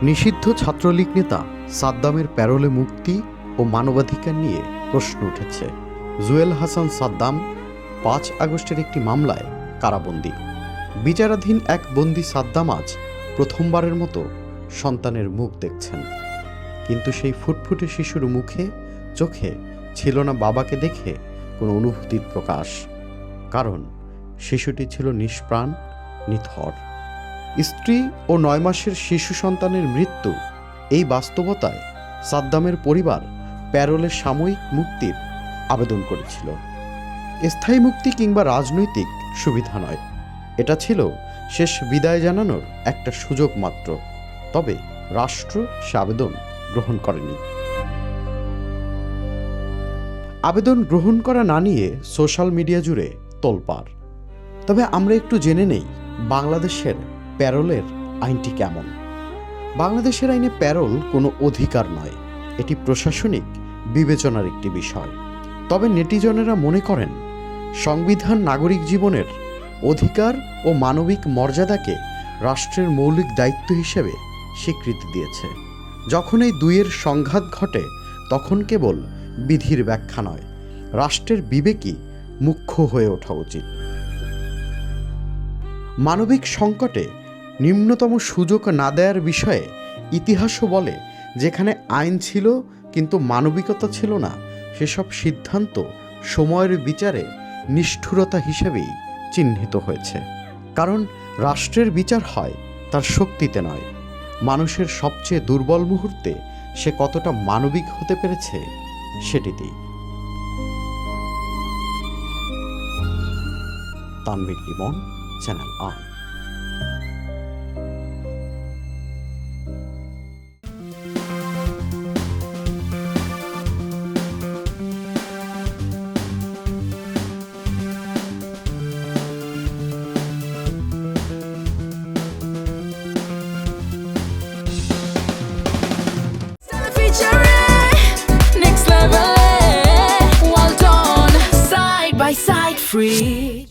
নিষিদ্ধ ছাত্রলীগ নেতা সাদ্দামের প্যারোলে মুক্তি ও মানবাধিকার নিয়ে প্রশ্ন উঠেছে। জুয়েল হাসান সাদ্দাম 5 আগস্টের একটি মামলায় কারাবন্দী। বিচারাধীন এক বন্দী সাদ্দাম আজ প্রথমবারের মতো সন্তানের মুখ দেখছেন, কিন্তু সেই ফুটফুটে শিশুর মুখে চোখে ছিল না বাবাকে দেখে কোনো অনুভূতির প্রকাশ, কারণ শিশুটি ছিল নিষ্প্রাণ, নিথর। স্ত্রী ও 9 মাসের শিশু সন্তানের মৃত্যু, এই বাস্তবতায় সাদ্দামের পরিবার প্যারোলের সাময়িক মুক্তির আবেদন করেছিল। স্থায়ী মুক্তি কিংবা রাজনৈতিক সুবিধা নয়, এটা ছিল শেষ বিদায় জানানোর একটা সুযোগ মাত্র। তবে রাষ্ট্র সে আবেদন গ্রহণ করেনি। আবেদন গ্রহণ করা না নিয়ে সোশ্যাল মিডিয়া জুড়ে তোলপাড়। তবে আমরা একটু জেনে নেই বাংলাদেশের প্যারোলের আইনটি কেমন। বাংলাদেশের আইনে প্যারোল কোনো অধিকার নয়, এটি প্রশাসনিক বিবেচনার একটি বিষয়। তবে নেটিজনেরা মনে করেন সংবিধান নাগরিক জীবনের অধিকার ও মানবিক মর্যাদাকে রাষ্ট্রের মৌলিক দায়িত্ব হিসেবে স্বীকৃতি দিয়েছে। যখন এই দুইয়ের সংঘাত ঘটে, তখন কেবল বিধির ব্যাখ্যা নয়, রাষ্ট্রের বিবেকই মুখ্য হয়ে ওঠা উচিত। মানবিক সংকটে নিম্নতম সুযোগ না দেওয়ার বিষয়ে ইতিহাসও বলে, যেখানে আইন ছিল কিন্তু মানবিকতা ছিল না, সেসব সিদ্ধান্ত সময়ের বিচারে নিষ্ঠুরতা হিসেবেই চিহ্নিত হয়েছে। কারণ রাষ্ট্রের বিচার হয় তার শক্তিতে নয়, মানুষের সবচেয়ে দুর্বল মুহূর্তে সে কতটা মানবিক হতে পেরেছে সেটিতেই। Tanvir Emon, channel I. Next level, well done, side by side, free.